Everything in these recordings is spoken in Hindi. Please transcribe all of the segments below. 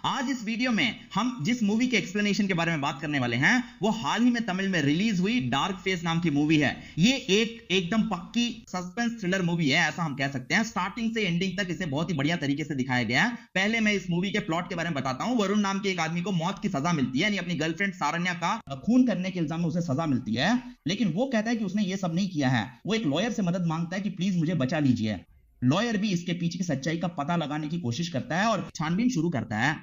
आज इस वीडियो में हम जिस मूवी के एक्सप्लेनेशन के बारे में बात करने वाले हैं वो हाल ही में तमिल में रिलीज हुई डार्क फेस नाम की मूवी है। ये एकदम पक्की सस्पेंस थ्रिलर मूवी है, ऐसा हम कह सकते हैं। स्टार्टिंग से एंडिंग तक इसे बहुत ही बढ़िया तरीके से दिखाया गया है। पहले मैं इस मूवी के प्लॉट के बारे में बताता हूं। वरुण नाम के एक आदमी को मौत की सजा मिलती है, यानी अपनी गर्लफ्रेंड सारण्या का खून करने के इल्जाम में उसे सजा मिलती है, लेकिन वो कहता है कि उसने ये सब नहीं किया है। वो एक लॉयर से मदद मांगता है कि प्लीज मुझे बचा लीजिए। लॉयर भी इसके पीछे की सच्चाई का पता लगाने की कोशिश करता है और छानबीन शुरू करता है।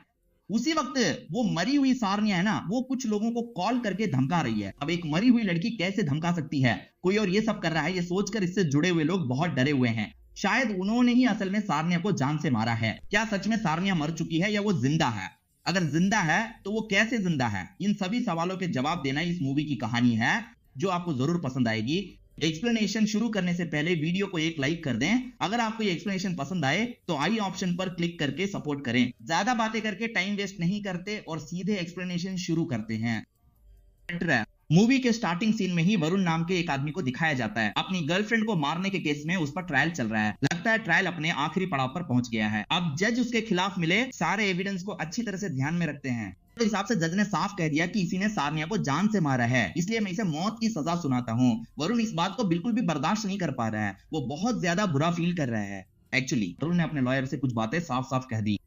उसी वक्त वो मरी हुई सारण्या है ना, वो कुछ लोगों को कॉल करके धमका रही है। अब एक मरी हुई लड़की कैसे धमका सकती है कोई और ये सब कर रहा है, ये सोचकर इससे जुड़े हुए लोग बहुत डरे हुए हैं। शायद उन्होंने ही असल में सारण्या को जान से मारा है। क्या सच में सारण्या मर चुकी है या वो जिंदा है? अगर जिंदा है तो वो कैसे जिंदा है? इन सभी सवालों के जवाब देना इस मूवी की कहानी है, जो आपको जरूर पसंद आएगी। एक्सप्लेनेशन शुरू करने से पहले वीडियो को एक लाइक कर दें। अगर आपको ये एक्सप्लेनेशन पसंद आए तो आई ऑप्शन पर क्लिक करके सपोर्ट करें। ज्यादा बातें करके टाइम वेस्ट नहीं करते और सीधे एक्सप्लेनेशन शुरू करते हैं। मूवी के स्टार्टिंग सीन में ही वरुण नाम के एक आदमी को दिखाया जाता है। अपनी गर्लफ्रेंड को मारने के केस में उस पर ट्रायल चल रहा है। लगता है ट्रायल अपने आखिरी पड़ाव पर पहुंच गया है। अब जज उसके खिलाफ मिले सारे एविडेंस को अच्छी तरह से ध्यान में रखते हैं। तो हिसाब से जज ने साफ कह दिया कि इसी ने सारण्या को जान से मारा है, इसलिए मैं इसे मौत की सजा सुनाता हूं। वरुण इस बात को बिल्कुल भी बर्दाश्त नहीं कर पा रहा है। वो बहुत ज्यादा बुरा फील कर रहा है। एक्चुअली वरुण ने अपने लॉयर से कुछ बातें साफ साफ कह दी।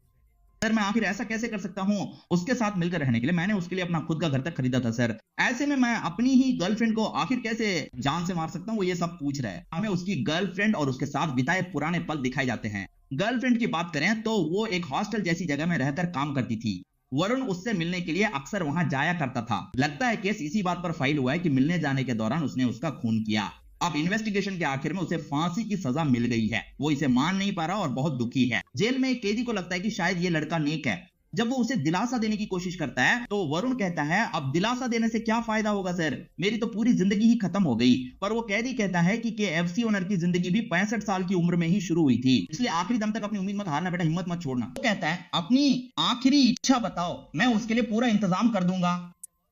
सर मैं आखिर ऐसा कैसे कर सकता हूं? उसके साथ मिलकर रहने के लिए मैंने उसके लिए अपना खुद का घर तक खरीदा था सर। ऐसे में मैं अपनी ही गर्लफ्रेंड को आखिर कैसे जान से मार सकता हूं? वो ये सब पूछ रहा है। हमें उसकी गर्लफ्रेंड और उसके साथ बिताए पुराने पल दिखाए जाते हैं। गर्लफ्रेंड की बात करें तो वो एक हॉस्टल जैसी जगह में रहकर काम करती थी। वरुण उससे मिलने के लिए अक्सर वहां जाया करता था। लगता है केस इसी बात पर फाइल हुआ है कि मिलने जाने के दौरान उसने उसका खून किया। अब इन्वेस्टिगेशन के आखिर में उसे फांसी की सजा मिल गई है। वो इसे मान नहीं पा रहा और बहुत दुखी है। जेल में एक कैदी को लगता है कि शायद ये लड़का नेक है। जब वो उसे दिलासा देने की कोशिश करता है तो वरुण कहता है अब दिलासा देने से क्या फायदा होगा सर, मेरी तो पूरी जिंदगी ही खत्म हो गई। पर वो कैदी कहता है कि KFC ओनर की जिंदगी भी 65 साल की उम्र में ही शुरू हुई थी, इसलिए आखिरी दम तक अपनी उम्मीद मत हारना बेटा, हिम्मत मत छोड़ना। वो कहता है अपनी आखिरी इच्छा बताओ, मैं उसके लिए पूरा इंतजाम कर दूंगा।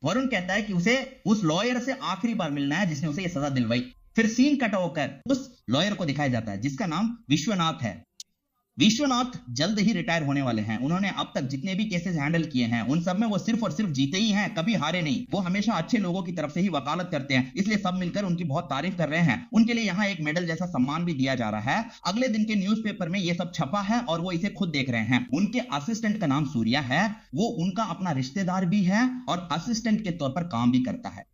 वरुण कहता है कि उसे उस लॉयर से आखिरी बार मिलना है जिसने उसे ये सजा दिलवाई। फिर सीन कट होकर उस लॉयर को दिखाया जाता है जिसका नाम विश्वनाथ है। विश्वनाथ जल्द ही रिटायर होने वाले हैं। उन्होंने अब तक जितने भी केसेस हैंडल किए हैं उन सब में वो सिर्फ और सिर्फ जीते ही हैं, कभी हारे नहीं। वो हमेशा अच्छे लोगों की तरफ से ही वकालत करते हैं, इसलिए सब मिलकर उनकी बहुत तारीफ कर रहे हैं। उनके लिए यहाँ एक मेडल जैसा सम्मान भी दिया जा रहा है। अगले दिन के न्यूज़पेपर में ये सब छपा है और वो इसे खुद देख रहे हैं। उनके असिस्टेंट का नाम सूर्या है। वो उनका अपना रिश्तेदार भी है और असिस्टेंट के तौर पर काम भी करता है।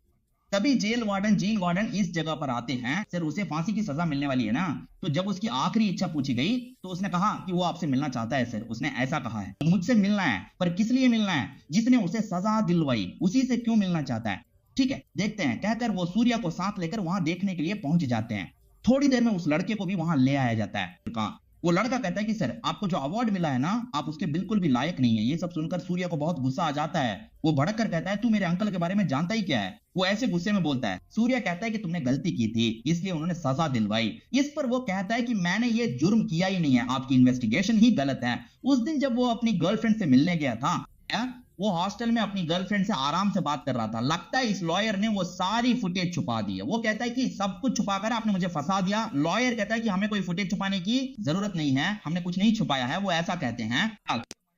तभी जेल वार्डन जीन वार्डन इस जगह पर आते हैं। सर उसे फांसी की सजा मिलने वाली है ना, तो जब उसकी आखिरी इच्छा पूछी गई तो उसने कहा कि वो आपसे मिलना चाहता है। सर उसने ऐसा कहा है मुझसे मिलना है, पर किस लिए मिलना है? जिसने उसे सजा दिलवाई उसी से क्यों मिलना चाहता है? ठीक है देखते हैं, कहकर वो सूर्या को साथ लेकर वहां देखने के लिए पहुंच जाते हैं। थोड़ी देर में उस लड़के को भी वहां ले आया जाता है। वो लड़का कहता है कि सर आपको जो अवार्ड मिला है ना, आप उसके बिल्कुल भी लायक नहीं है। ये सब सुनकर सूर्या को बहुत गुस्सा आ जाता है। वो भड़क कर कहता है तू मेरे अंकल के बारे में जानता ही क्या है? वो ऐसे गुस्से में बोलता है। सूर्या कहता है कि तुमने गलती की थी इसलिए उन्होंने सजा दिलवाई। इस पर वो कहता है कि मैंने ये जुर्म किया ही नहीं है, आपकी इन्वेस्टिगेशन ही गलत है। उस दिन जब वो अपनी गर्लफ्रेंड से मिलने गया था, वो हॉस्टल में अपनी गर्लफ्रेंड से आराम से बात कर रहा था। लगता है इस लॉयर ने वो सारी फुटेज छुपा दी है। वो कहता है कि सब कुछ छुपाकर आपने मुझे फंसा दिया। लॉयर कहता है कि हमें कोई फुटेज छुपाने की जरूरत नहीं है, हमने कुछ नहीं छुपाया है। वो ऐसा कहते हैं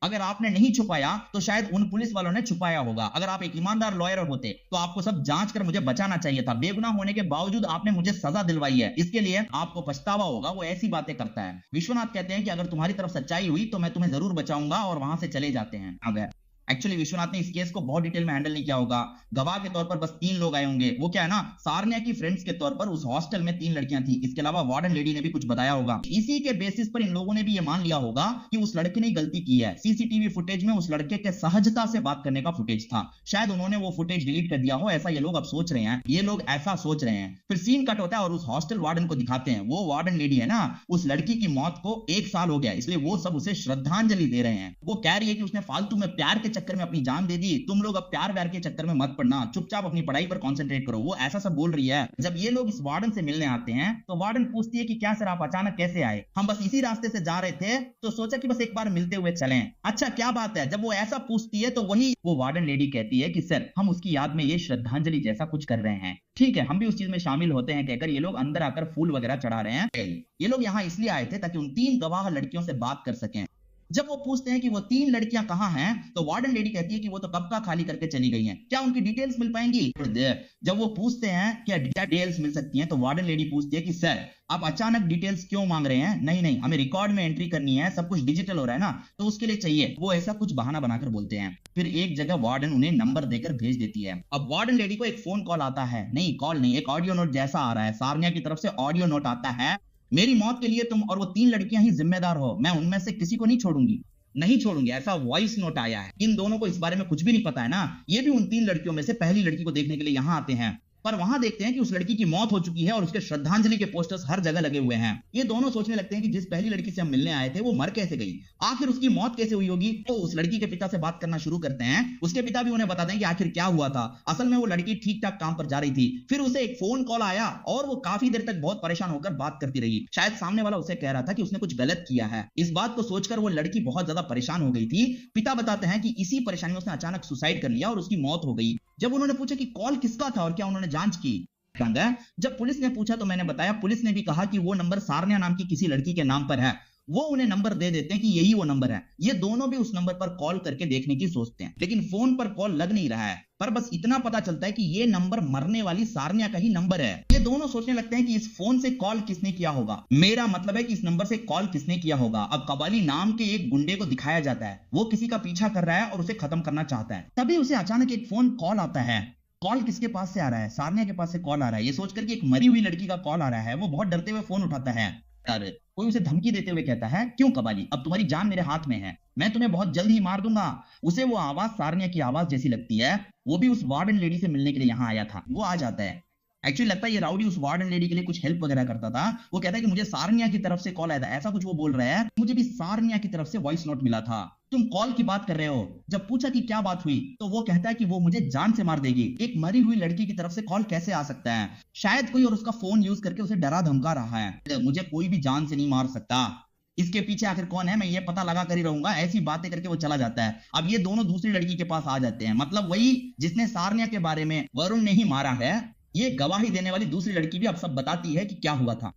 अगर आपने नहीं छुपाया तो शायद उन पुलिस वालों ने छुपाया होगा। अगर आप एक ईमानदार लॉयर होते तो आपको सब जांच कर मुझे बचाना चाहिए था। बेगुनाह होने के बावजूद आपने मुझे सजा दिलवाई है, इसके लिए आपको पछतावा होगा। वो ऐसी बातें करता है। विश्वनाथ कहते हैं कि अगर तुम्हारी तरफ सच्चाई हुई तो मैं तुम्हें जरूर बचाऊंगा, और वहां से चले जाते हैं। अगर एक्चुअली विश्वनाथ ने इस केस को बहुत डिटेल में हैंडल नहीं किया होगा। गवाह के तौर पर बस 3 लोग आए होंगे। वो क्या है ना, सारण्या की फ्रेंड्स के तौर पर उस हॉस्टल में 3 लड़कियां थी। इसके अलावा वार्डन लेडी ने भी कुछ बताया होगा। इसी के बेसिस पर इन लोगों ने भी ये मान लिया होगा कि उस लड़के ने गलती की है। सीसीटीवी फुटेज में उस लड़के के सहजता से बात करने का फुटेज था। शायद उन्होंने वो फुटेज डिलीट कर दिया हो, ऐसा ये लोग अब सोच रहे हैं। ये लोग ऐसा सोच रहे हैं। फिर सीन कट होता है और उस हॉस्टल वार्डन को दिखाते हैं। वो वार्डन लेडी है ना, उस लड़की की मौत को 1 साल हो गया, इसलिए वो सब उसे श्रद्धांजलि दे रहे हैं। वो कह रही है कि उसने फालतू में प्यार के चक्कर में अपनी जान दे दी। तुम लोग अब प्यार व्यार के चक्कर में मत पड़ना, चुपचाप अपनी पढ़ाई पर कंसंट्रेट करो। वो ऐसा सब बोल रही है। जब ये लोग इस वार्डन से मिलने आते हैं तो वार्डन पूछती है कि क्या सर आप अचानक कैसे आए? हम बस इसी रास्ते से जा रहे थे तो सोचा कि बस एक बार मिलते हुए चलें। अच्छा क्या बात है? जब वो ऐसा पूछती है तो वही वो वार्डन लेडी कहती है कि सर हम उसकी याद में ये श्रद्धांजलि जैसा कुछ कर रहे हैं। ठीक है हम भी उस चीज में शामिल होते हैं, कहकर ये लोग अंदर आकर फूल वगैरह चढ़ा रहे हैं। ये लोग यहाँ इसलिए आए थे ताकि उन 3 गवाह लड़कियों से बात कर सकें। जब वो पूछते हैं कि वो 3 लड़कियां कहाँ हैं, तो वार्डन लेडी कहती है कि वो तो कब का खाली करके चली गई हैं, क्या उनकी डिटेल्स मिल पाएंगी? जब वो पूछते हैं क्या डिटेल्स मिल सकती हैं, तो वार्डन लेडी पूछती है कि सर आप अचानक डिटेल्स क्यों मांग रहे हैं? नहीं नहीं, हमें रिकॉर्ड में एंट्री करनी है, सब कुछ डिजिटल हो रहा है ना, तो उसके लिए चाहिए। वो ऐसा कुछ बहाना बनाकर बोलते हैं। फिर एक जगह वार्डन उन्हें नंबर देकर भेज देती है। अब वार्डन लेडी को एक फोन कॉल आता है, नहीं कॉल नहीं, एक ऑडियो नोट जैसा आ रहा है, सारनिया की तरफ से ऑडियो नोट आता है, मेरी मौत के लिए तुम और वो 3 लड़कियां ही जिम्मेदार हो, मैं उनमें से किसी को नहीं छोड़ूंगी, नहीं छोड़ूंगी, ऐसा वॉइस नोट आया है। इन दोनों को इस बारे में कुछ भी नहीं पता है ना, ये भी उन 3 लड़कियों में से पहली लड़की को देखने के लिए यहां आते हैं, पर वहां देखते हैं कि उस लड़की की मौत हो चुकी है और उसके श्रद्धांजलि के पोस्टर्स हर जगह लगे हुए हैं। ये दोनों सोचने लगते हैं कि जिस पहली लड़की से हम मिलने आए थे वो मर कैसे गई, आखिर उसकी मौत कैसे हुई होगी। तो उस लड़की के पिता से बात करना शुरू करते हैं। उसके पिता भी उन्हें बताते हैं कि आखिर क्या हुआ था। असल में वो लड़की ठीक ठाक काम पर जा रही थी, फिर उसे एक फोन कॉल आया और वो काफी देर तक बहुत परेशान होकर बात करती रही। शायद सामने वाला उसे कह रहा था कि उसने कुछ गलत किया है। इस बात को सोचकर वो लड़की बहुत ज्यादा परेशान हो गई थी। पिता बताते हैं कि इसी परेशानी में उसने अचानक सुसाइड कर लिया और उसकी मौत हो गई। जब उन्होंने पूछा कि कॉल किसका था और क्या उन्होंने जांच की, जब पुलिस ने पूछा तो मैंने बताया, पुलिस ने भी कहा कि वो नंबर सारन्या नाम की किसी लड़की के नाम पर है। वो उन्हें नंबर दे देते हैं कि यही वो नंबर है। ये दोनों भी उस नंबर पर कॉल करके देखने की सोचते हैं, लेकिन फोन पर कॉल लग नहीं रहा है, पर बस इतना पता चलता है कि ये नंबर मरने वाली सारन्या का ही नंबर है। ये दोनों सोचने लगते हैं कि इस फोन से कॉल किसने किया होगा, मेरा मतलब है कि इस नंबर से कॉल किसने किया होगा। अब कबाली नाम के एक गुंडे को दिखाया जाता है, वो किसी का पीछा कर रहा है और उसे खत्म करना चाहता है। तभी उसे अचानक एक फोन कॉल आता है। कॉल किसके पास से आ रहा है? सारन्या के पास से कॉल आ रहा है। ये सोचकर कि एक मरी हुई लड़की का कॉल आ रहा है, वो बहुत डरते हुए फोन उठाता है। कोई उसे धमकी देते हुए कहता है, क्यों कबाली, अब तुम्हारी जान मेरे हाथ में है, मैं तुम्हें बहुत जल्द ही मार दूंगा। उसे वो आवाज सारन्या की आवाज जैसी लगती है। वो भी उस वार्डन लेडी से मिलने के लिए यहाँ आया था। वो आ जाता है। एक्चुअली लगता है ये राउडी उस वार्डन लेडी के लिए कुछ हेल्प वगैरह करता था। वो कहता है कि मुझे सारन्या की तरफ से कॉल आया था, ऐसा कुछ वो बोल रहा है। मुझे भी सारन्या की तरफ से वॉइस नोट मिला था, तुम कॉल की बात कर रहे हो। जब पूछा कि क्या बात हुई, तो वो कहता है कि वो मुझे जान से मार देगी। एक मरी हुई लड़की की तरफ से कॉल कैसे आ सकता है? शायद कोई और उसका फोन यूज करके उसे डरा धमका रहा है। मुझे कोई भी जान से नहीं मार सकता, इसके पीछे आखिर कौन है मैं ये पता लगा कर ही रहूंगा। ऐसी बातें करके वो चला जाता है। अब ये दोनों दूसरी लड़की के पास आ जाते हैं, मतलब वही जिसने सारन्या के बारे में वरुण ने ही मारा है। ये गवाही देने वाली दूसरी लड़की भी अब सब बताती है कि क्या हुआ था।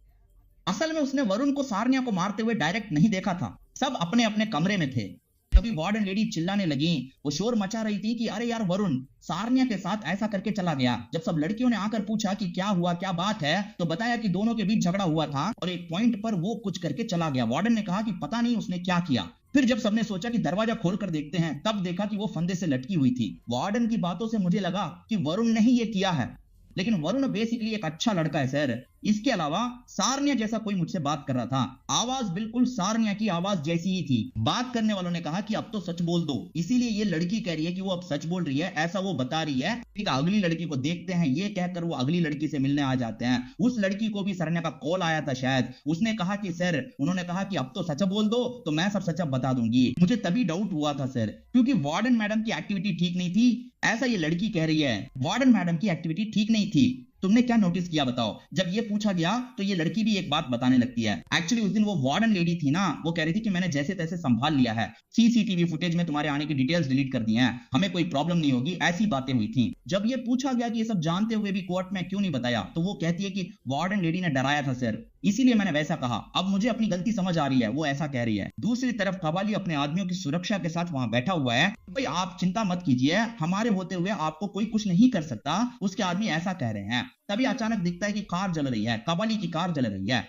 असल में उसने वरुण को सारन्या को मारते हुए डायरेक्ट नहीं देखा था, सब अपने अपने कमरे में थे। तभी वार्डन लेडी चिल्लाने लगी, वो शोर मचा रही थी कि अरे यार वरुण सारन्या के साथ ऐसा करके चला गया। जब सब लड़कियों ने आकर पूछा कि क्या हुआ, क्या बात है, तो बताया कि दोनों के बीच झगड़ा हुआ था और एक पॉइंट पर वो कुछ करके चला गया। वार्डन ने कहा कि पता नहीं उसने क्या किया। फिर जब सबने सोचा कि दरवाजा खोलकर देखते हैं, तब देखा कि वो फंदे से लटकी हुई थी। वार्डन की बातों से मुझे लगा कि वरुण ने ही ये किया है, लेकिन वरुण बेसिकली एक अच्छा लड़का है सर। इसके अलावा सारन्या जैसा कोई मुझसे बात कर रहा था, आवाज बिल्कुल सारन्या की आवाज जैसी ही थी। बात करने वालों ने कहा कि अब तो सच बोल दो, इसीलिए ये लड़की कह रही है कि वो अब सच बोल रही है, ऐसा वो बता रही है। एक अगली लड़की को देखते हैं, ये कहकर वो अगली लड़की से मिलने आ जाते हैं। उस लड़की को भी सारन्या का कॉल आया था शायद। उसने कहा कि सर, उन्होंने कहा कि अब तो सच बोल दो तो मैं सब सच बता दूंगी। मुझे तभी डाउट हुआ था सर, क्योंकि वार्डन मैडम की एक्टिविटी ठीक नहीं थी, ऐसा ये लड़की कह रही है। वार्डन मैडम की एक्टिविटी ठीक नहीं थी, तुमने क्या नोटिस किया बताओ? जब ये पूछा गया तो ये लड़की भी एक बात बताने लगती है। एक्चुअली उस दिन वो वार्डन लेडी थी ना, वो कह रही थी कि मैंने जैसे तैसे संभाल लिया है, सीसीटीवी फुटेज में तुम्हारे आने की डिटेल्स डिलीट कर दी हैं, हमें कोई प्रॉब्लम नहीं होगी, ऐसी बातें हुई थी। जब ये पूछा गया कि ये सब जानते हुए भी कोर्ट में क्यों नहीं बताया, तो वो कहती है कि वार्डन लेडी ने डराया था सर, इसीलिए मैंने वैसा कहा। अब मुझे अपनी गलती समझ आ रही है, वो ऐसा कह रही है। दूसरी तरफ कबाली अपने आदमियों की सुरक्षा के साथ वहां बैठा हुआ है। भाई आप चिंता मत कीजिए, हमारे होते हुए आपको कोई कुछ नहीं कर सकता, उसके आदमी ऐसा कह रहे हैं। तभी अचानक दिखता है कि कार जल रही है, कबाली की कार जल रही है।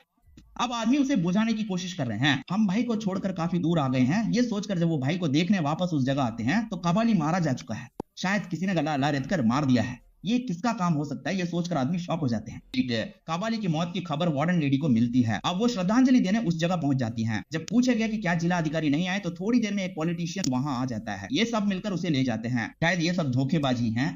अब आदमी उसे बुझाने की कोशिश कर रहे हैं। हम भाई को छोड़कर काफी दूर आ गए हैं, ये सोचकर जब वो भाई को देखने वापस उस जगह आते हैं तो कबाली मारा जा चुका है। शायद किसी ने गला रेत कर मार दिया है। ये किसका काम हो सकता है, ये सोचकर आदमी शॉक हो जाते हैं। ठीक है, कबाली की मौत की खबर वार्डन लेडी को मिलती है। अब वो श्रद्धांजलि देने उस जगह पहुंच जाती हैं। जब पूछा गया कि क्या जिला अधिकारी नहीं आए, तो थोड़ी देर में एक पॉलिटिशियन वहां आ जाता है। ये सब मिलकर उसे ले जाते हैं। शायद ये सब धोखेबाजी है।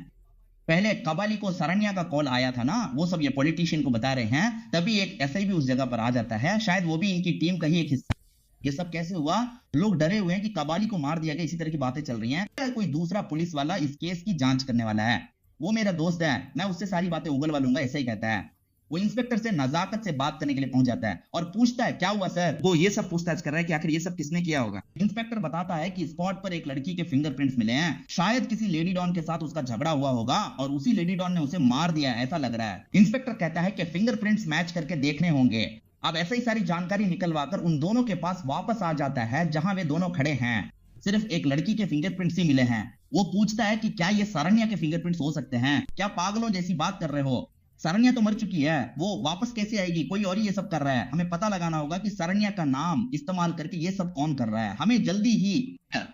पहले कबाली को सारन्या का कॉल आया था ना, वो सब ये पॉलिटिशियन को बता रहे हैं। तभी एक एसआई भी उस जगह पर आ जाता है, शायद वो भी इनकी टीम का ही एक हिस्सा। ये सब कैसे हुआ? लोग डरे हुए हैं कि कबाली को मार दिया गया, इसी तरह की बातें चल रही हैं। कोई दूसरा पुलिस वाला इस केस की जांच करने वाला है, वो मेरा दोस्त है, मैं उससे सारी बातें उगलवा लूंगा, ऐसा ही कहता है। वो इंस्पेक्टर से नजाकत से बात करने के लिए पहुंच जाता है और पूछता है क्या हुआ सर। वो ये सब पूछताछ कर रहा है कि आखिर ये सब किसने किया होगा। इंस्पेक्टर बताता है कि स्पॉट पर एक लड़की के फिंगरप्रिंट्स मिले हैं, शायद किसी लेडी डॉन के साथ उसका झगड़ा हुआ होगा और उसी लेडी डॉन ने उसे मार दिया, ऐसा लग रहा है। इंस्पेक्टर कहता है कि फिंगरप्रिंट्स मैच करके देखने होंगे। अब ऐसे ही सारी जानकारी निकलवाकर उन दोनों के पास वापस आ जाता है जहां वे दोनों खड़े हैं। सिर्फ एक लड़की के फिंगरप्रिंट्स ही मिले हैं। वो पूछता है कि क्या ये सरण्या के फिंगरप्रिंट्स हो सकते हैं? क्या पागलों जैसी बात कर रहे हो? सरण्या तो मर चुकी है, वो वापस कैसे आएगी? कोई और ही ये सब कर रहा है। हमें पता लगाना होगा कि सरण्या का नाम इस्तेमाल करके ये सब कौन कर रहा है। हमें जल्दी ही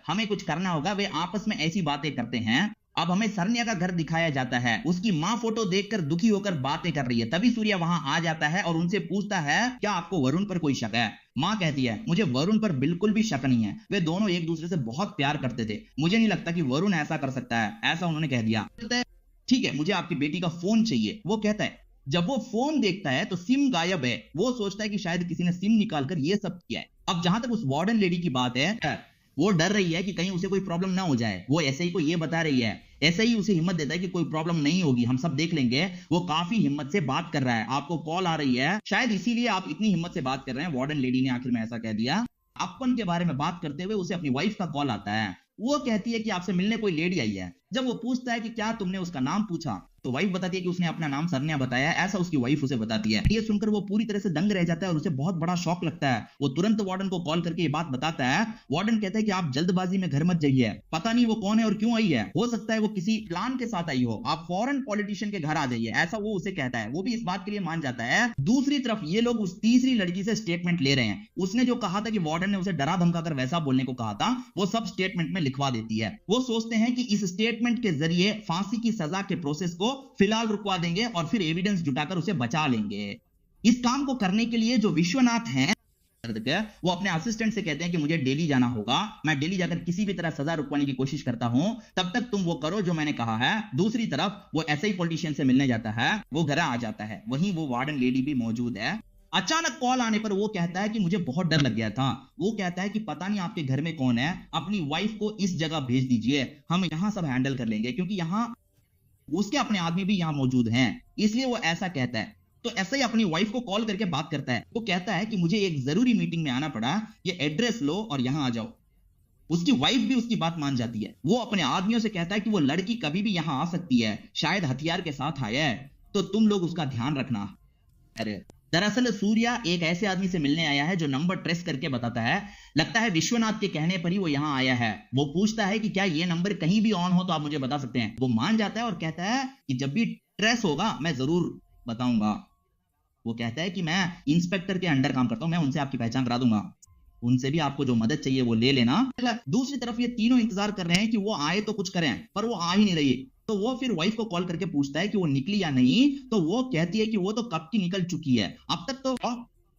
हमें कुछ करना होगा। वे आपस में ऐसी बातें करते हैं। अब हमें सरण्या का घर दिखाया जाता है। उसकी माँ फोटो देखकर दुखी होकर बातें कर रही है। तभी सूर्या वहां आ जाता है और उनसे पूछता है क्या आपको वरुण पर कोई शक है? माँ कहती है मुझे वरुण पर बिल्कुल भी शक नहीं है। वे दोनों एक दूसरे से बहुत प्यार करते थे। मुझे नहीं लगता कि वरुण ऐसा कर सकता है। ऐसा उन्होंने कह दिया। ठीक है, मुझे आपकी बेटी का फोन चाहिए। वो कहता है जब वो फोन देखता है तो सिम गायब है। वो सोचता है कि शायद किसी ने सिम निकालकर ये सब किया है। अब जहां तक उस वार्डन लेडी की बात है, वो डर रही है कि कहीं उसे कोई प्रॉब्लम ना हो जाए। वो ऐसे ही को ये बता रही है, ऐसे ही उसे हिम्मत देता है कि कोई प्रॉब्लम नहीं होगी, हम सब देख लेंगे। वो काफी हिम्मत से बात कर रहा है। आपको कॉल आ रही है, शायद इसीलिए आप इतनी हिम्मत से बात कर रहे हैं। वार्डन लेडी ने आखिर में ऐसा कह दिया। अपन के बारे में बात करते हुए उसे अपनी वाइफ का कॉल आता है। वो कहती है कि आपसे मिलने कोई लेडी आई है। जब वो पूछता है कि क्या तुमने उसका नाम पूछा, तो वाइफ बताती है कि उसने अपना नाम सरन्या बताया। ऐसा उसकी वाइफ उसे बताती है। ये सुनकर वो पूरी तरह से दंग रह जाता है और उसे बहुत बड़ा शॉक लगता है। वो तुरंत वार्डन को कॉल करके ये बात बताता है। वार्डन कहता है कि आप जल्दबाजी में घर मत जाइए। पता नहीं वो कौन है और क्यों आई है। हो सकता है वो किसी प्लान के साथ आई हो। आप फॉरेन पॉलिटिशियन के घर आ जाइए, ऐसा वो उसे कहता है। वो भी इस बात के लिए मान जाता है। दूसरी तरफ ये लोग उस तीसरी लड़की से स्टेटमेंट ले रहे हैं। उसने जो कहा था कि वार्डन ने उसे डरा धमकाकर वैसा बोलने को कहा था, वो सब स्टेटमेंट में लिखवा देती है। वो सोचते हैं कि इस स्टेटमेंट के जरिए फांसी की सजा के प्रोसेस को फिलहाल रुकवा देंगे और फिर एविडेंस जुटाकर उसे बचा लेंगे। इस काम को करने के लिए जो विश्वनाथ हैं, वो अपने असिस्टेंट से कहते हैं कि मुझे दिल्ली जाना होगा। मैं दिल्ली जाकर किसी भी तरह सजा रुकवाने की कोशिश करता हूं, तब तक तुम वो करो जो मैंने कहा है। दूसरी तरफ वो ऐसे ही पॉलिटिशियन से मिलने जाता है। वो घर आ जाता है। वहीं वो वार्डन लेडी भी मौजूद है। अचानक कॉल आने पर वो कहता है कि मुझे बहुत डर लग गया था। वो कहता है कि पता नहीं आपके घर में कौन है, अपनी वाइफ को इस जगह भेज दीजिए, हम यहां सब हैंडल कर लेंगे, क्योंकि यहां उसके अपने आदमी भी यहां मौजूद हैं। इसलिए वो ऐसा कहता है। तो ऐसे ही अपनी वाइफ को कॉल करके बात करता है। वो कहता है कि मुझे एक जरूरी मीटिंग में आना पड़ा, ये एड्रेस लो और यहां आ जाओ। उसकी वाइफ भी उसकी बात मान जाती है। वो अपने आदमियों से कहता है कि वो लड़की कभी भी यहां आ सकती है, शायद हथियार के साथ आया है, तो तुम लोग उसका ध्यान रखना। अरे दरअसल सूर्या एक ऐसे आदमी से मिलने आया है जो नंबर ट्रेस करके बताता है। लगता है विश्वनाथ के कहने पर ही वो यहां आया है। वो पूछता है कि क्या ये नंबर कहीं भी ऑन हो तो आप मुझे बता सकते हैं। वो मान जाता है और कहता है कि जब भी ट्रेस होगा मैं जरूर बताऊंगा। वो कहता है कि मैं इंस्पेक्टर के अंडर काम करता हूं, मैं उनसे आपकी पहचान करा दूंगा, उनसे भी आपको जो मदद चाहिए वो ले लेना। दूसरी तरफ ये तीनों इंतजार कर रहे हैं कि वो आए तो कुछ करें, पर वो आ ही नहीं रही। तो वो फिर वाइफ को कॉल करके पूछता है कि वो निकली या नहीं। तो वो कहती है कि वो तो कब की निकल चुकी है, अब तक तो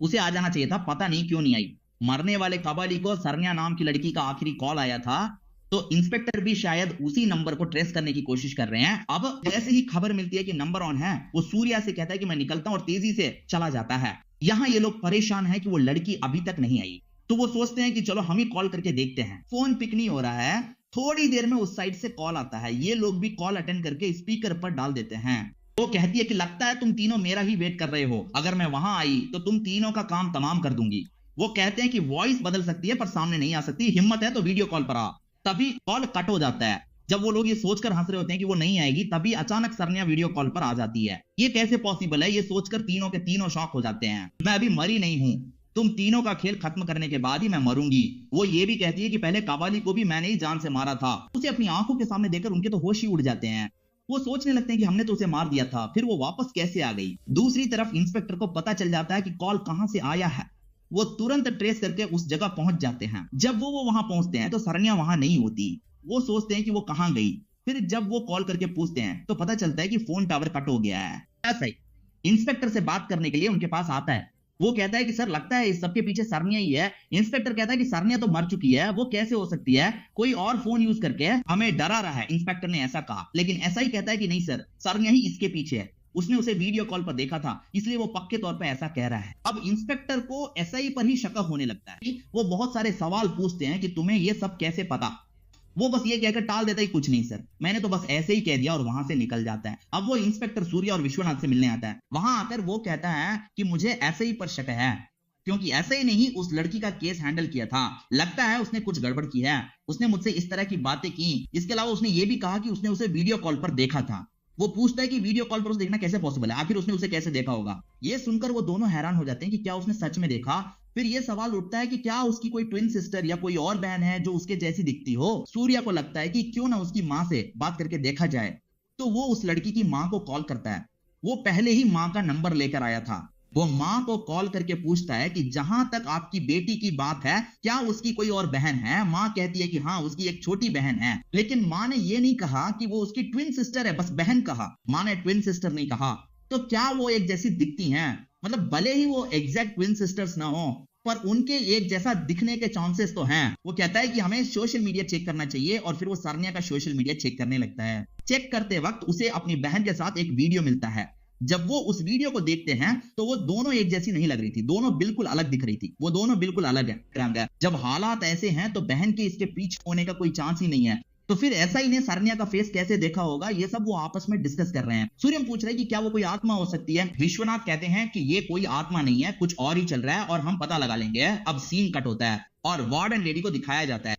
उसे आ जाना चाहिए था, पता नहीं क्यों नहीं आई। मरने वाले कबाली को सरन्या नाम की लड़की का आखिरी कॉल आया था, तो इंस्पेक्टर भी शायद उसी नंबर को ट्रेस करने की कोशिश कर रहे हैं। अब जैसे ही खबर मिलती है कि नंबर ऑन है, वो सूर्या से कहता है कि मैं निकलता हूं और तेजी से चला जाता है। यहां ये लोग परेशान है कि वो लड़की अभी तक नहीं आई। तो वो सोचते हैं कि चलो हम ही कॉल करके देखते हैं। फोन पिक नहीं हो रहा है। थोड़ी देर में उस साइड से कॉल आता है। ये लोग भी कॉल अटेंड करके स्पीकर पर डाल देते हैं। वो कहती है कि लगता है तुम तीनों मेरा ही वेट कर रहे हो, अगर मैं वहां आई तो तुम तीनों का काम तमाम कर दूंगी। वो कहते हैं कि वॉइस बदल सकती है पर सामने नहीं आ सकती, हिम्मत है तो वीडियो कॉल पर आ। तभी कॉल कट हो जाता है। जब वो लोग ये सोचकर हंस रहे होते हैं कि वो नहीं आएगी, तभी अचानक सरन्या वीडियो कॉल पर आ जाती है। ये कैसे पॉसिबल है, ये सोचकर तीनों के तीनों शॉक हो जाते हैं। मैं अभी मरी नहीं हूं, तुम तीनों का खेल खत्म करने के बाद ही मैं मरूंगी। वो ये भी कहती है कि पहले कवाली को भी मैंने ही जान से मारा था। उसे अपनी आंखों के सामने देखकर उनके तो होश ही उड़ जाते हैं। वो सोचने लगते हैं कि हमने तो उसे मार दिया था, फिर वो वापस कैसे आ गई। दूसरी तरफ इंस्पेक्टर को पता चल जाता है कि कॉल कहां से आया है। वो तुरंत ट्रेस करके उस जगह पहुंच जाते हैं। जब वो वहां पहुंचते हैं तो सरन्या वहां नहीं होती। वो सोचते हैं कि वो कहां गई। फिर जब वो कॉल करके पूछते हैं तो पता चलता है कि फोन टावर कट हो गया है। ऐसा ही इंस्पेक्टर से बात करने के लिए उनके पास आता है। वो कहता है कि सर लगता है इस सबके पीछे सरन्या ही है। इंस्पेक्टर कहता है कि सरन्या तो मर चुकी है, वो कैसे हो सकती है, कोई और फोन यूज करके हमें डरा रहा है। इंस्पेक्टर ने ऐसा कहा, लेकिन ऐसा ही कहता है कि नहीं सर, सरन्या ही इसके पीछे है, उसने उसे वीडियो कॉल पर देखा था, इसलिए वो पक्के तौर पर ऐसा कह रहा है। अब इंस्पेक्टर को एसआई पर ही शक होने लगता है। वो बहुत सारे सवाल पूछते हैं कि तुम्हें ये सब कैसे पता। वो बस ये कहकर टाल देता है कुछ नहीं सर, मैंने तो बस ऐसे ही कह दिया, और वहां से निकल जाता है। अब वो इंस्पेक्टर सूर्या और विश्वनाथ से मिलने आता है। वहां आकर वो कहता है कि मुझे ऐसे ही पर शक है, क्योंकि ऐसे ही नहीं उस लड़की का केस हैंडल किया था, लगता है उसने कुछ गड़बड़ की है। उसने मुझसे इस तरह की बातें की। इसके अलावा उसने ये भी कहा कि उसने उसे वीडियो कॉल पर देखा था। वो पूछता है कि वीडियो कॉल पर उसे देखना कैसे पॉसिबल है, आखिर उसने उसे कैसे देखा होगा। ये सुनकर वो दोनों हैरान हो जाते हैं कि क्या उसने सच में देखा। फिर ये सवाल उठता है कि क्या उसकी कोई ट्विन सिस्टर या कोई और बहन है जो उसके जैसी दिखती हो। सूर्या को लगता है कि क्यों ना उसकी माँ से बात करके देखा जाए, तो वो उस लड़की की माँ को कॉल करता है। वो पहले ही माँ का नंबर लेकर आया था। वो माँ को कॉल करके पूछता है कि जहां तक आपकी बेटी की बात है, क्या उसकी कोई और बहन है। माँ कहती है कि हाँ, उसकी एक छोटी बहन है। लेकिन माँ ने ये नहीं कहा कि वो उसकी ट्विन सिस्टर है, बस बहन कहा। माँ ने ट्विन सिस्टर नहीं कहा। तो क्या वो एक जैसी दिखती हैं? मतलब भले ही वो एग्जैक्ट ट्विन सिस्टर्स ना हो, पर उनके एक जैसा दिखने के चांसेस तो हैं। वो कहता है कि हमें सोशल मीडिया चेक करना चाहिए, और फिर वो सरन्या का सोशल मीडिया चेक करने लगता है। चेक करते वक्त उसे अपनी बहन के साथ एक वीडियो मिलता है। जब वो उस वीडियो को देखते हैं तो वो दोनों एक जैसी नहीं लग रही थी, दोनों बिल्कुल अलग दिख रही थी। वो दोनों बिल्कुल अलग है। जब हालात ऐसे हैं तो बहन के इसके पीछे होने का कोई चांस ही नहीं है। तो फिर ऐसा ही ने सरन्या का फेस कैसे देखा होगा, ये सब वो आपस में डिस्कस कर रहे हैं। सूर्यम पूछ रहे हैं कि क्या वो कोई आत्मा हो सकती है। विश्वनाथ कहते हैं कि ये कोई आत्मा नहीं है, कुछ और ही चल रहा है और हम पता लगा लेंगे। अब सीन कट होता है और वार्डन लेडी को दिखाया जाता है।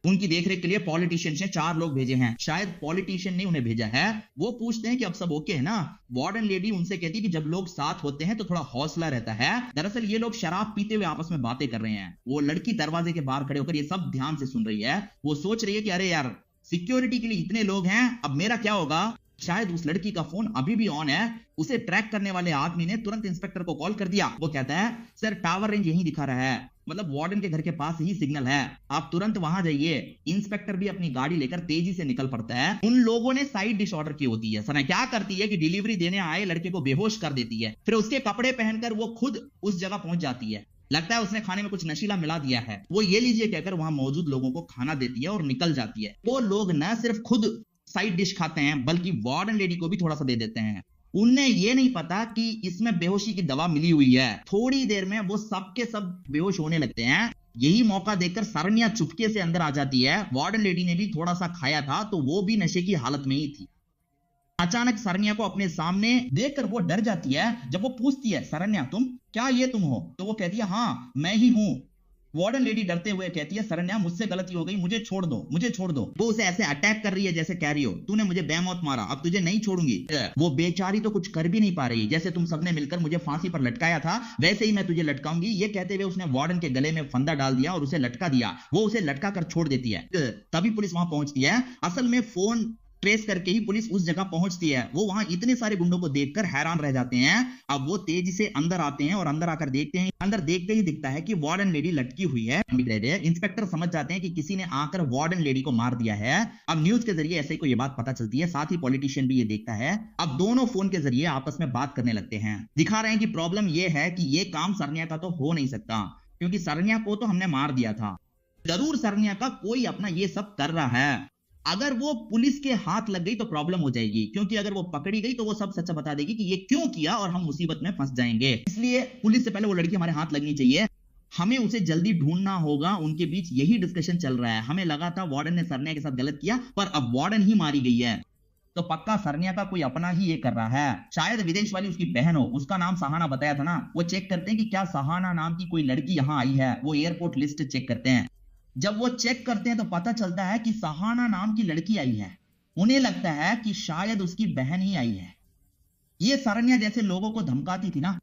उनकी देखरेख के लिए पॉलिटिशियन ने 4 लोग भेजे हैं। शायद पॉलिटिशियन ने उन्हें भेजा है। वो पूछते हैं कि अब सब ओके है ना। वार्डन लेडी उनसे कहती है कि जब लोग साथ होते हैं तो थोड़ा हौसला रहता है। दरअसल ये लोग शराब पीते हुए आपस में बातें कर रहे हैं। वो लड़की दरवाजे के बाहर खड़े होकर ये सब ध्यान से सुन रही है। वो सोच रही है कि अरे यार, सिक्योरिटी के लिए इतने लोग हैं, अब मेरा क्या होगा। शायद उस लड़की का फोन अभी भी ऑन है। उसे ट्रैक करने वाले आदमी ने तुरंत इंस्पेक्टर को कॉल कर दिया। वो कहता है सर, टावर रेंज यहीं दिखा रहा है, मतलब वार्डन के घर के पास ही सिग्नल है, आप तुरंत वहां जाइए। इंस्पेक्टर भी अपनी गाड़ी लेकर तेजी से निकल पड़ता है। उन लोगों ने साइड डिश ऑर्डर की होती है। सर क्या करती है कि डिलीवरी देने आए लड़के को बेहोश कर देती है। फिर उसके कपड़े पहनकर वो खुद उस जगह पहुंच जाती है। लगता है उसने खाने में कुछ नशीला मिला दिया है। वो ये लीजिए कहकर वहां मौजूद लोगों को खाना देती है और निकल जाती है। वो लोग न सिर्फ खुद साइड डिश खाते हैं, बल्कि वार्डन लेडी को भी थोड़ा सा दे देते हैं। उन्हें ये नहीं पता कि इसमें बेहोशी की दवा मिली हुई है। थोड़ी देर में वो सब के सब बेहोश होने लगते हैं। यही मौका देखकर सरन्या चुपके से अंदर आ जाती है। वार्डन लेडी ने भी थोड़ा सा खाया था तो वो भी नशे की हालत में ही थी। अचानक सरन्या को अपने सामने देखकर वो डर जाती है। जब वो पूछती है सरन्या तुम क्या ये तुम हो, तो वो कहती है हाँ मैं ही हूं। वार्डन लेडी डरते हुए कहती है सरन्या मुझसे गलती हो गई, मुझे छोड़ दो, मुझे छोड़ दो। वो उसे ऐसे अटैक कर रही है जैसे कह रही हो तूने मुझे बेमौत मारा, अब तुझे नहीं छोड़ूंगी। वो बेचारी तो कुछ कर भी नहीं पा रही। जैसे तुम सबने मिलकर मुझे फांसी पर लटकाया था वैसे ही मैं तुझे लटकाऊंगी। ये कहते हुए उसने वार्डन के गले में फंदा डाल दिया और उसे लटका दिया। वो उसे लटका कर छोड़ देती है। तभी पुलिस वहां पहुंचती है। असल में फोन ट्रेस करके ही पुलिस उस जगह पहुंचती है। वो वहां इतने सारे गुंडों को देखकर हैरान रह जाते हैं। अब वो तेजी से अंदर आते हैं और अंदर आकर देखते हैं। अंदर देखते ही दिखता है कि वार्डन लेडी लटकी हुई है। इंस्पेक्टर समझ जाते हैं कि किसी ने आकर वार्डन लेडी को मार दिया है। अब न्यूज के जरिए ऐसे को ये बात पता चलती है। साथ ही पॉलिटिशियन भी ये देखता है। अब दोनों फोन के जरिए आपस में बात करने लगते हैं। दिखा रहे हैं कि प्रॉब्लम ये है कि ये काम सरन्या का तो हो नहीं सकता, क्योंकि सरन्या को तो हमने मार दिया था। जरूर सरन्या का कोई अपना ये सब कर रहा है। अगर वो पुलिस के हाथ लग गई तो प्रॉब्लम हो जाएगी, क्योंकि अगर वो पकड़ी गई तो वो सब सच बता देगी कि ये क्यों किया और हम मुसीबत में फंस जाएंगे। इसलिए पुलिस से पहले वो लड़की हमारे हाथ लगनी चाहिए। हमें उसे जल्दी ढूंढना होगा। उनके बीच यही डिस्कशन चल रहा है। हमें लगा था वार्डन ने सरन्या के साथ गलत किया, पर अब वार्डन ही मारी गई है, तो पक्का सरन्या का कोई अपना ही ये कर रहा है। शायद विदेश वाली उसकी बहन हो। उसका नाम सहाना बताया था ना। वो चेक करते हैं कि क्या सहाना नाम की कोई लड़की यहाँ आई है। वो एयरपोर्ट लिस्ट चेक करते हैं। जब वो चेक करते हैं तो पता चलता है कि सहाना नाम की लड़की आई है। उन्हें लगता है कि शायद उसकी बहन ही आई है। ये सरन्या जैसे लोगों को धमकाती थी ना,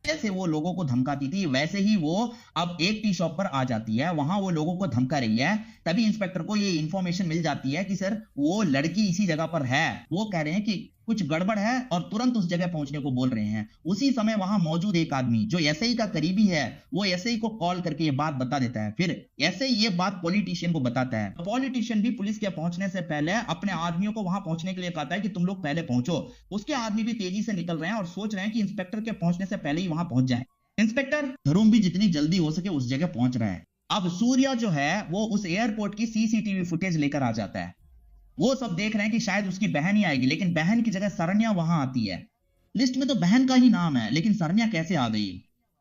जैसे वो लोगों को धमकाती थी वैसे ही वो अब एक टी शॉप पर आ जाती है। वहां वो लोगों को धमका रही है। तभी इंस्पेक्टर को ये इंफॉर्मेशन मिल जाती है कि सर वो लड़की इसी जगह पर है। वो कह रहे हैं कि कुछ गड़बड़ है और तुरंत उस जगह पहुंचने को बोल रहे हैं। उसी समय वहां मौजूद एक आदमी जो एसआई का करीबी है, वो एसआई को कॉल करके ये बात बता देता है। फिर एसआई ये बात पॉलिटिशियन को बताता है। पॉलिटिशियन भी पुलिस के पहुंचने से पहले अपने आदमियों को वहां पहुंचने के लिए कहता है कि तुम लोग पहले पहुंचो। उसके आदमी भी तेजी से निकल रहे हैं और सोच रहे हैं कि इंस्पेक्टर के पहुंचने से पहले ही वहां पहुंच जाए। इंस्पेक्टर धरुम भी जितनी जल्दी हो सके उस जगह पहुंच रहा है। अब सूर्या जो है वो उस एयरपोर्ट की सीसीटीवी फुटेज लेकर आ जाता है। वो सब देख रहे हैं कि शायद उसकी बहन ही आएगी, लेकिन बहन की जगह सरन्या वहां आती है। लिस्ट में तो बहन का ही नाम है, लेकिन सरन्या कैसे आ गई।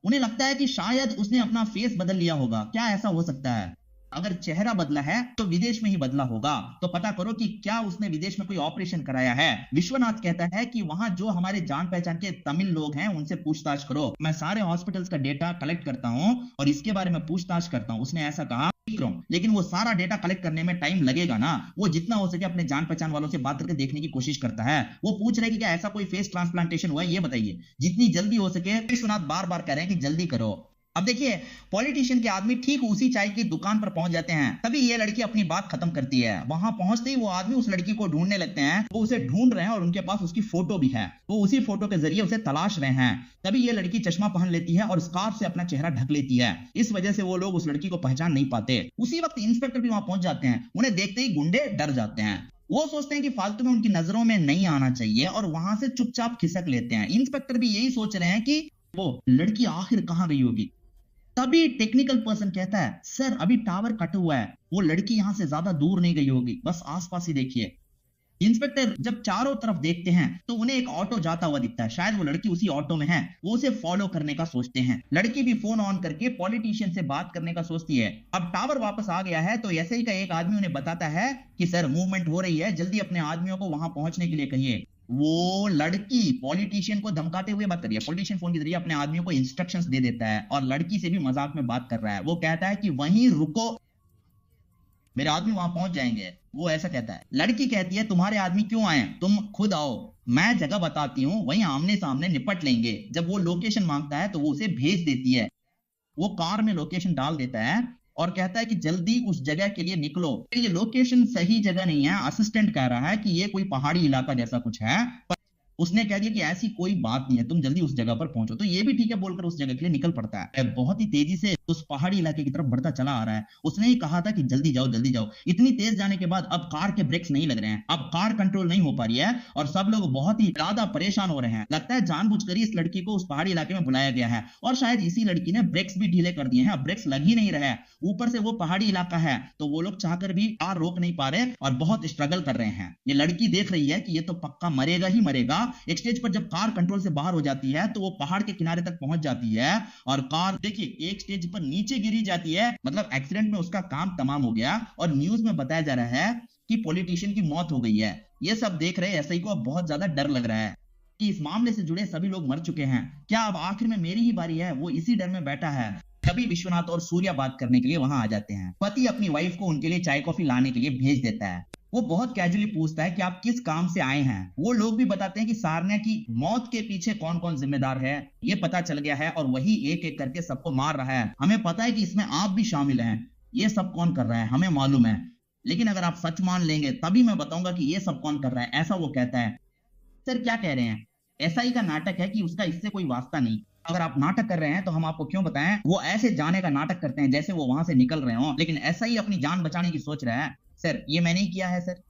उन्हें लगता है कि शायद उसने अपना फेस बदल लिया होगा। क्या ऐसा हो सकता है? अगर चेहरा बदला है तो विदेश में ही बदला होगा। तो पता करो कि क्या उसने विदेश में कोई ऑपरेशन कराया है। विश्वनाथ कहता है कि वहां जो हमारे जान पहचान के तमिल लोग हैं उनसे पूछताछ करो। मैं सारे हॉस्पिटल्स का डेटा कलेक्ट करता हूं और इसके बारे में पूछताछ करता हूं। उसने ऐसा कहा। सीख रहा हूं, लेकिन वो सारा डेटा कलेक्ट करने में टाइम लगेगा ना। वो जितना हो सके अपने जान पहचान वालों से बात करके देखने की कोशिश करता है। वो पूछ रहे हैं कि क्या ऐसा कोई फेस ट्रांसप्लांटेशन हुआ है, ये बताइए। जितनी जल्दी हो सके, विश्वनाथ बार बार कह रहे हैं कि जल्दी करो। अब देखिए, पॉलिटिशियन के आदमी ठीक उसी चाय की दुकान पर पहुंच जाते हैं, तभी ये लड़की अपनी बात खत्म करती है। वहां पहुंचते ही वो आदमी उस लड़की को ढूंढने लगते हैं। वो उसे ढूंढ रहे हैं और उनके पास उसकी फोटो भी है। वो उसी फोटो के जरिए उसे तलाश रहे हैं। तभी ये लड़की चश्मा पहन लेती है और स्कार्फ से अपना चेहरा ढक लेती है। इस वजह से वो लोग उस लड़की को पहचान नहीं पाते। उसी वक्त इंस्पेक्टर भी वहां पहुंच जाते हैं। उन्हें देखते ही गुंडे डर जाते हैं। वो सोचते हैं कि फालतू में उनकी नजरों में नहीं आना चाहिए और वहां से चुपचाप खिसक लेते हैं। इंस्पेक्टर भी यही सोच रहे हैं कि वो लड़की आखिर कहां गई होगी। तभी टेक्निकल पर्सन कहता है, सर अभी टावर कट हुआ है, वो लड़की यहां से ज्यादा दूर नहीं गई होगी, बस आसपास ही देखिए। इंस्पेक्टर जब चारों तरफ देखते हैं तो उन्हें एक ऑटो जाता हुआ दिखता है। शायद वो लड़की उसी ऑटो में है। वो उसे फॉलो करने का सोचते हैं। लड़की भी फोन ऑन करके पॉलिटिशियन से बात करने का सोचती है। अब टावर वापस आ गया है तो ऐसे ही का एक आदमी उन्हें बताता है कि सर मूवमेंट हो रही है, जल्दी अपने आदमियों को वहां पहुंचने के लिए कहिए। वो लड़की पॉलिटिशियन को धमकाते हुए बात कर रही है। पॉलिटिशियन फोन के जरिए अपने आदमियों को इंस्ट्रक्शंस दे देता है और लड़की से भी मजाक में बात कर रहा है। वो कहता है कि वहीं रुको, मेरे आदमी वहां पहुंच जाएंगे। वो ऐसा कहता है। लड़की कहती है, तुम्हारे आदमी क्यों आए, तुम खुद आओ, मैं जगह बताती हूँ, वहीं आमने सामने निपट लेंगे। जब वो लोकेशन मांगता है तो वो उसे भेज देती है। वो कार में लोकेशन डाल देता है और कहता है कि जल्दी उस जगह के लिए निकलो। ये लोकेशन सही जगह नहीं है। असिस्टेंट कह रहा है कि ये कोई पहाड़ी इलाका जैसा कुछ है, पर उसने कह दिया कि ऐसी कोई बात नहीं है, तुम जल्दी उस जगह पर पहुंचो। तो ये भी ठीक है बोलकर उस जगह के लिए निकल पड़ता है। बहुत ही तेजी से उस पहाड़ी इलाके की तरफ बढ़ता चला आ रहा है। उसने ही कहा था कि जल्दी जाओ जल्दी जाओ। इतनी तेज जाने के बाद अब कार के ब्रेक्स नहीं लग रहे हैं। अब कार कंट्रोल नहीं हो पा रही है और सब लोग बहुत ही ज्यादा परेशान हो रहे हैं। लगता है जानबूझकर इस लड़की को उस पहाड़ी इलाके में बुलाया गया है और शायद इसी लड़की ने ब्रेक्स भी ढीले कर दिए हैं। अब ब्रेक्स लग ही नहीं रहे हैं। ऊपर से वो पहाड़ी इलाका है तो वो लोग चाहकर भी कार रोक नहीं पा रहे और बहुत स्ट्रगल कर रहे हैं। ये लड़की देख रही है कि ये तो पक्का मरेगा ही मरेगा। एक स्टेज पर जब कार कंट्रोल से बाहर हो जाती है तो वो पहाड़ के किनारे तक पहुंच जाती है और कार देखिए एक स्टेज पर नीचे गिरी जाती है। मतलब एक्सीडेंट में उसका काम तमाम हो गया और न्यूज में बताया जा रहा है कि पॉलिटिशियन की मौत हो गई है। ये सब देख रहे एसआई को अब बहुत ज्यादा डर लग रहा है कि इस मामले से जुड़े सभी लोग मर चुके हैं, क्या अब आखिर में मेरी ही बारी है। वो इसी डर में बैठा है। तभी विश्वनाथ और सूर्या बात करने के लिए वहां आ जाते हैं। पति अपनी वाइफ को उनके लिए चाय कॉफी लाने के लिए भेज देता है। वो बहुत कैजुअली पूछता है कि आप किस काम से आए हैं। वो लोग भी बताते हैं कि सारन्या की मौत के पीछे कौन कौन जिम्मेदार है ये पता चल गया है और वही एक एक करके सबको मार रहा है। हमें पता है कि इसमें आप भी शामिल हैं। ये सब कौन कर रहा है हमें मालूम है, लेकिन अगर आप सच मान लेंगे तभी मैं बताऊंगा कि ये सब कौन कर रहा है, ऐसा वो कहता है। सर क्या कह रहे हैं, एसआई का नाटक है कि उसका इससे कोई वास्ता नहीं। अगर आप नाटक कर रहे हैं तो हम आपको क्यों बताएं। वो ऐसे जाने का नाटक करते हैं जैसे वो वहां से निकल रहे हो, लेकिन एसआई अपनी जान बचाने की सोच रहा है। सर ये मैंने ही किया है सर,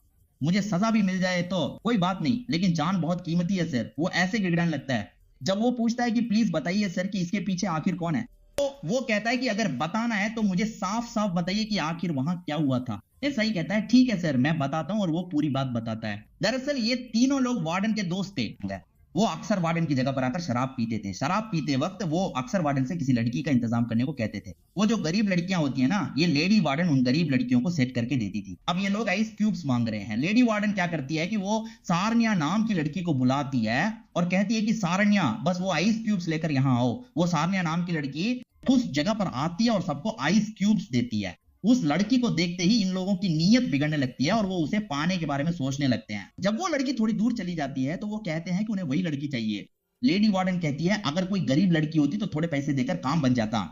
मुझे सजा भी मिल जाए तो कोई बात नहीं, लेकिन जान बहुत कीमती है सर। वो ऐसे गिड़गिड़ाने लगता है। जब वो पूछता है कि प्लीज बताइए सर कि इसके पीछे आखिर कौन है, तो वो कहता है कि अगर बताना है तो मुझे साफ साफ बताइए कि आखिर वहां क्या हुआ था। सही कहता है, ठीक है सर मैं बताता हूं, और वो पूरी बात बताता है। दरअसल ये तीनों लोग वार्डन के दोस्त थे। वो अक्सर वार्डन की जगह पर आकर शराब पीते थे। शराब पीते वक्त वो अक्सर वार्डन से किसी लड़की का इंतजाम करने को कहते थे। वो जो गरीब लड़कियां होती है ना, ये लेडी वार्डन उन गरीब लड़कियों को सेट करके देती थी। अब ये लोग आइस क्यूब्स मांग रहे हैं। लेडी वार्डन क्या करती है कि वो सारन्या नाम की लड़की को बुलाती है और कहती है कि सारन्या बस वो आइस क्यूब्स लेकर यहाँ आओ। वो सारन्या नाम की लड़की उस जगह पर आती है और सबको आइस क्यूब्स देती है। उस लड़की को देखते ही इन लोगों की नीयत बिगड़ने लगती है और वो उसे पाने के बारे में सोचने लगते हैं। जब वो लड़की थोड़ी दूर चली जाती है तो वो कहते हैं कि उन्हें वही लड़की चाहिए। लेडी वार्डन कहती है अगर कोई गरीब लड़की होती तो थोड़े पैसे देकर काम बन जाता,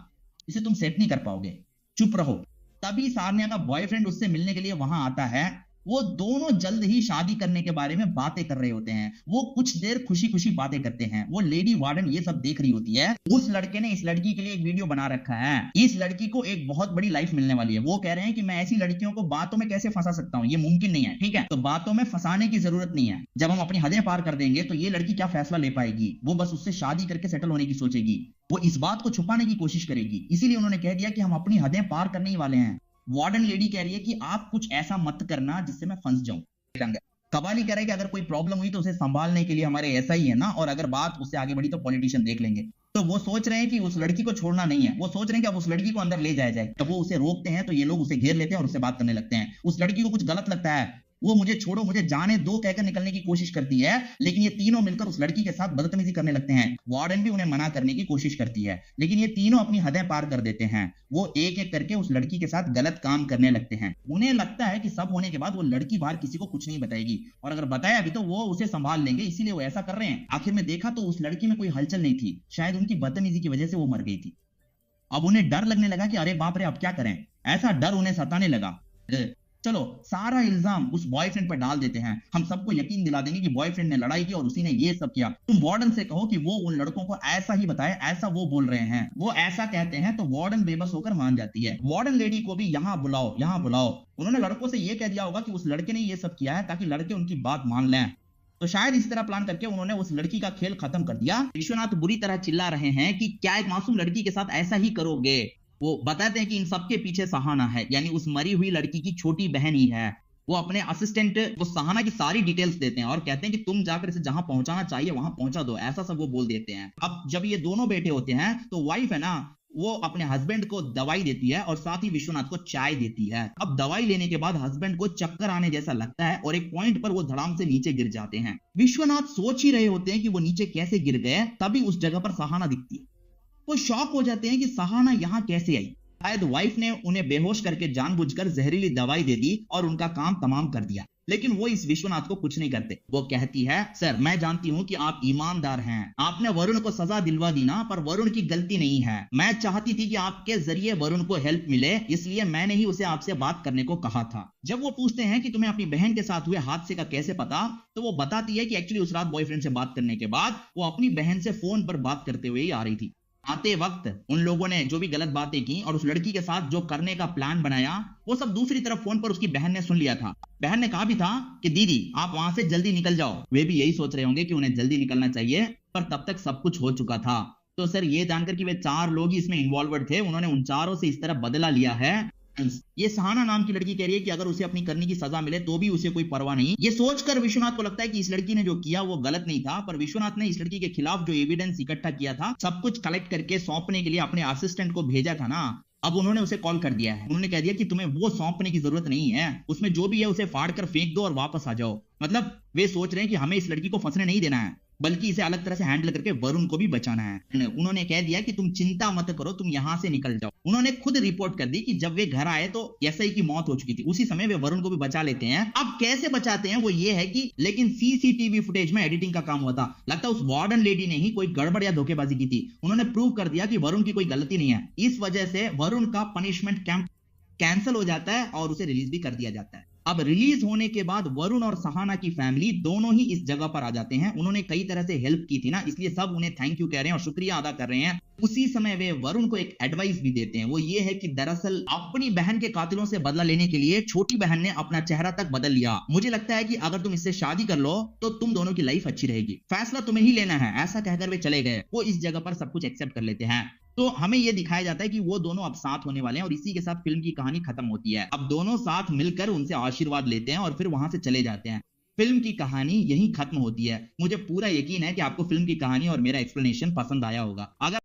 इसे तुम सेट नहीं कर पाओगे, चुप रहो। तभी सारन्या का बॉयफ्रेंड उससे मिलने के लिए वहां आता है। वो दोनों जल्द ही शादी करने के बारे में बातें कर रहे होते हैं। वो कुछ देर खुशी खुशी बातें करते हैं। वो लेडी वार्डन ये सब देख रही होती है। उस लड़के ने इस लड़की के लिए एक वीडियो बना रखा है। इस लड़की को एक बहुत बड़ी लाइफ मिलने वाली है। वो कह रहे हैं कि मैं ऐसी लड़कियों को बातों में कैसे फंसा सकता हूँ, ये मुमकिन नहीं है। ठीक है, तो बातों में फंसाने की जरूरत नहीं है। जब हम अपनी हदें पार कर देंगे तो ये लड़की क्या फैसला ले पाएगी। वो बस उससे शादी करके सेटल होने की सोचेगी। वो इस बात को छुपाने की कोशिश करेगी। इसीलिए उन्होंने कह दिया कि हम अपनी हदें पार करने ही वाले हैं। वार्डन लेडी कह रही है कि आप कुछ ऐसा मत करना जिससे मैं फंस जाऊं। कबाली कह रहा है कि अगर कोई प्रॉब्लम हुई तो उसे संभालने के लिए हमारे ऐसा ही है ना, और अगर बात उससे आगे बढ़ी तो पॉलिटिशियन देख लेंगे। तो वो सोच रहे हैं कि उस लड़की को छोड़ना नहीं है। वो सोच रहे हैं कि अब उस लड़की को अंदर ले जाया जाए। तो वो उसे रोकते हैं तो ये लोग उसे घेर लेते हैं और उससे बात करने लगते हैं। उस लड़की को कुछ गलत लगता है। वो मुझे छोड़ो, मुझे जाने दो कहकर निकलने की कोशिश करती है, लेकिन ये तीनों मिलकर उस लड़की के साथ बदतमीजी करने लगते हैं। वार्डन भी उन्हें मना करने की कोशिश करती है, लेकिन ये तीनों अपनी हदें पार कर देते हैं। वो एक एक करके उस लड़की के साथ गलत काम करने लगते हैं। उन्हें लगता है कि सब होने के बाद वो लड़की बाहर किसी को कुछ नहीं बताएगी, और अगर बताया भी तो वो उसे संभाल लेंगे, इसीलिए वो ऐसा कर रहे हैं। आखिर में देखा तो उस लड़की में कोई हलचल नहीं थी, शायद उनकी बदतमीजी की वजह से वो मर गई थी। अब उन्हें डर लगने लगा कि अरे बाप रे, अब क्या करें। ऐसा डर उन्हें सताने लगा। चलो सारा इल्जाम उस बॉयफ्रेंड पर डाल देते हैं, हम सबको यकीन दिला देंगे कि बॉयफ्रेंड ने लड़ाई की और उसी ने ये सब किया। तुम वार्डन से कहो कि वो उन लड़कों को ऐसा ही बताए, ऐसा वो बोल रहे हैं। वो ऐसा कहते हैं तो वार्डन बेबस होकर मान जाती है। वार्डन लेडी को भी यहाँ बुलाओ, यहाँ बुलाओ। उन्होंने लड़कों से ये कह दिया होगा कि उस लड़के ने ये सब किया है ताकि लड़के उनकी बात मान लें। तो शायद इस तरह प्लान करके उन्होंने उस लड़की का खेल खत्म कर दिया। विश्वनाथ बुरी तरह चिल्ला रहे हैं कि क्या एक मासूम लड़की के साथ ऐसा ही करोगे। वो बताते हैं कि इन सबके पीछे सहाना है, यानी उस मरी हुई लड़की की छोटी बहन ही है। वो अपने असिस्टेंट वो सहाना की सारी डिटेल्स देते हैं और कहते हैं कि तुम जाकर इसे जहां पहुंचाना चाहिए वहां पहुंचा दो, ऐसा सब वो बोल देते हैं। अब जब ये दोनों बैठे होते हैं तो वाइफ है ना, वो अपने हस्बैंड को दवाई देती है और साथ ही विश्वनाथ को चाय देती है। अब दवाई लेने के बाद हस्बैंड को चक्कर आने जैसा लगता है और एक पॉइंट पर वो धड़ाम से नीचे गिर जाते हैं। विश्वनाथ सोच ही रहे होते हैं कि वो नीचे कैसे गिर गए, तभी उस जगह पर सहाना दिखती है। वो शॉक हो जाते हैं कि सहाना यहां कैसे आई। शायद वाइफ ने उन्हें बेहोश करके जानबूझकर जहरीली दवाई दे दी और उनका काम तमाम कर दिया, लेकिन वो इस विश्वनाथ को कुछ नहीं करते। वो कहती है, सर मैं जानती हूं कि आप ईमानदार हैं, आपने वरुण को सजा दिलवा दी ना, पर वरुण की गलती नहीं है। मैं चाहती थी कि आपके जरिए वरुण को हेल्प मिले, इसलिए मैंने ही उसे आपसे बात करने को कहा था। जब वो पूछते हैं कि तुम्हें अपनी बहन के साथ हुए हादसे का कैसे पता, तो वो बताती है कि एक्चुअली उस रात बॉयफ्रेंड से बात करने के बाद वो अपनी बहन से फोन पर बात करते हुए ही आ रही थी। आते वक्त उन लोगों ने जो भी गलत बातें की और उस लड़की के साथ जो करने का प्लान बनाया, वो सब दूसरी तरफ फोन पर उसकी बहन ने सुन लिया था। बहन ने कहा भी था कि दीदी आप वहां से जल्दी निकल जाओ। वे भी यही सोच रहे होंगे कि उन्हें जल्दी निकलना चाहिए, पर तब तक सब कुछ हो चुका था। तो सर ये जानकर कि वे 4 लोग ही इसमें इन्वॉल्व थे, उन्होंने उन चारों से इस तरह बदला लिया है। ये सहाना नाम की लड़की कह रही है कि अगर उसे अपनी करने की सजा मिले तो भी उसे कोई परवाह नहीं। ये सोचकर विश्वनाथ को लगता है कि इस लड़की ने जो किया वो गलत नहीं था, पर विश्वनाथ ने इस लड़की के खिलाफ जो एविडेंस इकट्ठा किया था, सब कुछ कलेक्ट करके सौंपने के लिए अपने असिस्टेंट को भेजा था ना, अब उन्होंने उसे कॉल कर दिया है। उन्होंने कह दिया कि तुम्हें वो सौंपने की जरूरत नहीं है, उसमें जो भी है उसे फाड़ कर फेंक दो और वापस आ जाओ। मतलब वे सोच रहे हैं कि हमें इस लड़की को फंसने नहीं देना है, बल्कि इसे अलग तरह से हैंडल करके वरुण को भी बचाना है। उन्होंने कह दिया कि तुम चिंता मत करो, तुम यहां से निकल जाओ। उन्होंने खुद रिपोर्ट कर दी कि जब वे घर आए तो एसआई की मौत हो चुकी थी, उसी समय वे वरुण को भी बचा लेते हैं। अब कैसे बचाते हैं वो ये है कि लेकिन सीसीटीवी फुटेज में एडिटिंग का काम हुआ था। लगता है उस वार्डन लेडी ने ही कोई गड़बड़ या धोखेबाजी की थी। उन्होंने प्रूव कर दिया कि वरुण की कोई गलती नहीं है। इस वजह से वरुण का पनिशमेंट कैंप कैंसिल हो जाता है और उसे रिलीज भी कर दिया जाता है। अब रिलीज होने के बाद वरुण और सहाना की फैमिली दोनों ही इस जगह पर आ जाते हैं। उन्होंने कई तरह से हेल्प की थी ना, इसलिए सब उन्हें थैंक यू कह रहे हैं और शुक्रिया अदा कर रहे हैं। उसी समय वे वरुण को एक एडवाइस भी देते हैं। वो ये है कि दरअसल अपनी बहन के कातिलों से बदला लेने के लिए छोटी बहन ने अपना चेहरा तक बदल लिया। मुझे लगता है कि अगर तुम इससे शादी कर लो तो तुम दोनों की लाइफ अच्छी रहेगी, फैसला तुम्हें ही लेना है। ऐसा कहकर वे चले गए। वो इस जगह पर सब कुछ एक्सेप्ट कर लेते हैं। तो हमें यह दिखाया जाता है कि वो दोनों अब साथ होने वाले हैं और इसी के साथ फिल्म की कहानी खत्म होती है। अब दोनों साथ मिलकर उनसे आशीर्वाद लेते हैं और फिर वहां से चले जाते हैं। फिल्म की कहानी यहीं खत्म होती है। मुझे पूरा यकीन है कि आपको फिल्म की कहानी और मेरा एक्सप्लेनेशन पसंद आया होगा। अगर